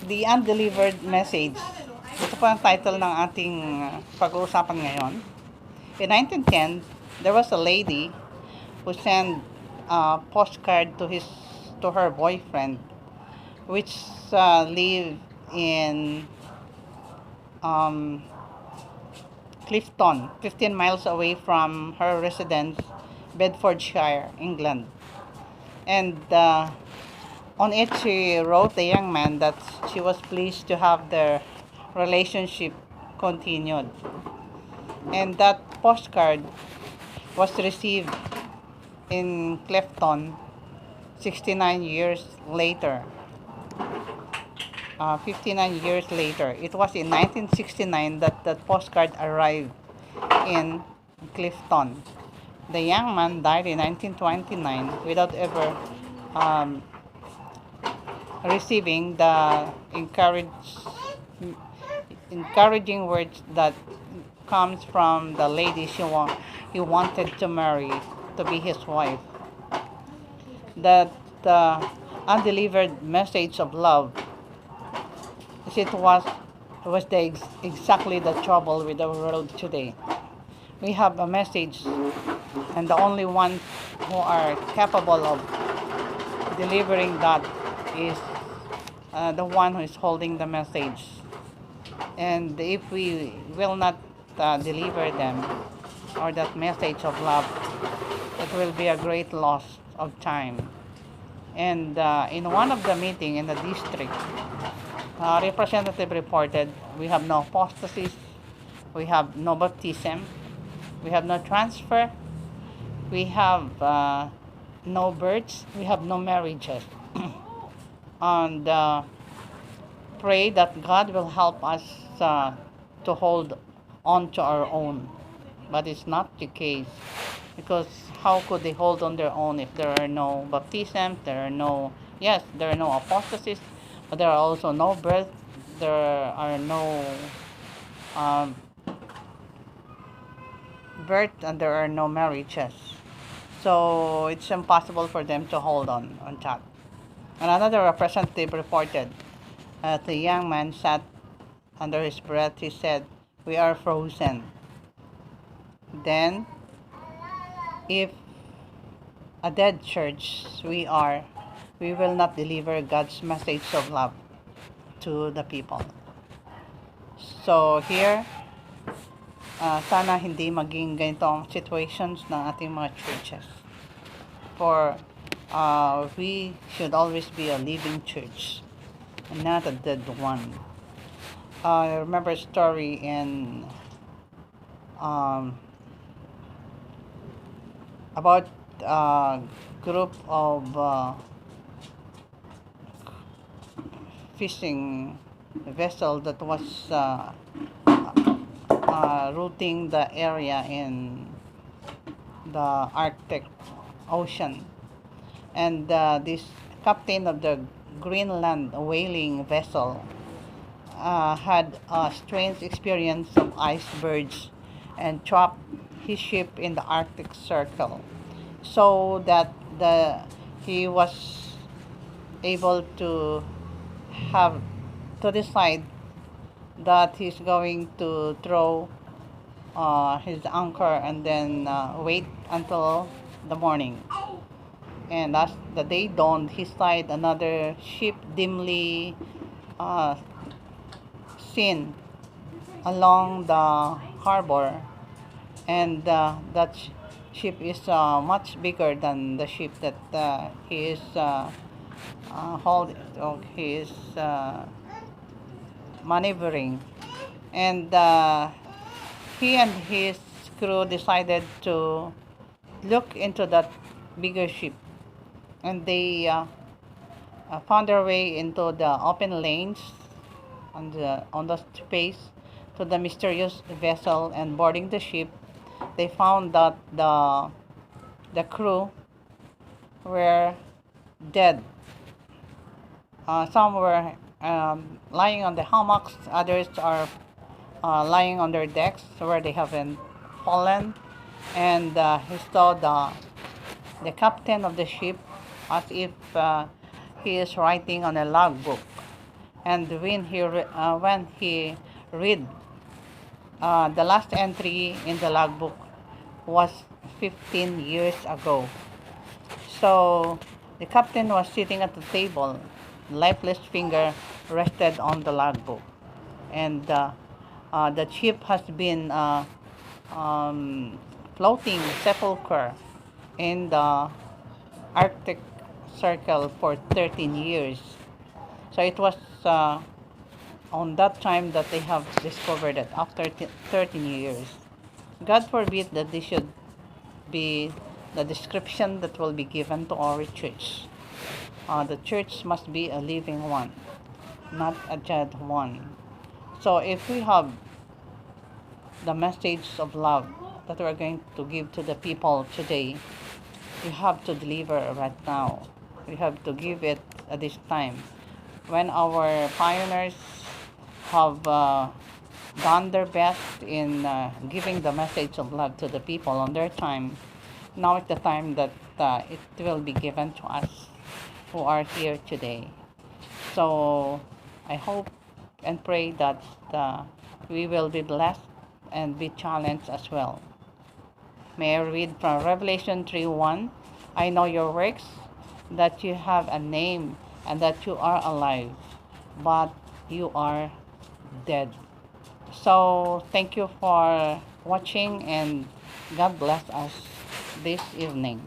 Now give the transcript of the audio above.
The Undelivered Message. Ito po ang title ng ating pag-uusapan ngayon. In 1910, there was a lady who sent a postcard to her boyfriend, which lived in Clifton, 15 miles away from her residence, Bedfordshire, England. And on it, she wrote the young man that she was pleased to have their relationship continued. And that postcard was received in Clifton 69 years later. 59 years later. It was in 1969 that the postcard arrived in Clifton. The young man died in 1929 without ever receiving the encouraging words that comes from the lady he wanted to marry to be his wife. That undelivered message of love, it was exactly the trouble with the world today. We have a message, and the only one who are capable of delivering that is the one who is holding the message. And if we will not deliver them, or that message of love, it will be a great loss of time. And in one of the meeting in the district, representative reported, we have no apostasis, we have no baptism, we have no transfer, we have no births, we have no marriages. And pray that God will help us to hold on to our own. But it's not the case, because how could they hold on their own if there are no baptisms, there are no apostasies, but there are also no birth, there are no birth, and there are no marriages. So it's impossible for them to hold on that. And another representative reported the young man sat under his breath. He said, "We are frozen." Then, if a dead church we will not deliver God's message of love to the people. So here, sana hindi maging ganitong situations ng ating mga churches. For we should always be a living church and not a dead one. I remember a story in about a group of fishing vessel that was routing the area in the Arctic Ocean. And this captain of the Greenland whaling vessel had a strange experience of icebergs and trapped his ship in the Arctic Circle, so that he was able to decide that he's going to throw his anchor and then wait until the morning. And as the day dawned, he spied another ship dimly seen along the harbor, and that ship is much bigger than the ship that he is maneuvering. And he and his crew decided to look into that bigger ship, and they found their way into the open lanes on the space to the mysterious vessel. And boarding the ship, they found that the crew were dead. Some were lying on the hammocks, others are lying on their decks where they haven't fallen. And he saw the captain of the ship as if he is writing on a logbook. And when he read the last entry in the logbook was 15 years ago. So the captain was sitting at the table, lifeless finger rested on the logbook, and the ship has been um, floating sepulcher in the Arctic Circle for 13 years. So it was on that time that they have discovered it after 13 years. God forbid that this should be the description that will be given to our church. The church must be a living one, not a dead one. So if we have the message of love that we're going to give to the people today, we have to deliver right now. We have to give it at this time. When our pioneers have done their best in giving the message of love to the people on their time, now is the time that it will be given to us who are here today. So I hope and pray that we will be blessed and be challenged as well. May I read from Revelation 3:1. I know your works, that you have a name and that you are alive, but you are dead. So thank you for watching, and God bless us this evening.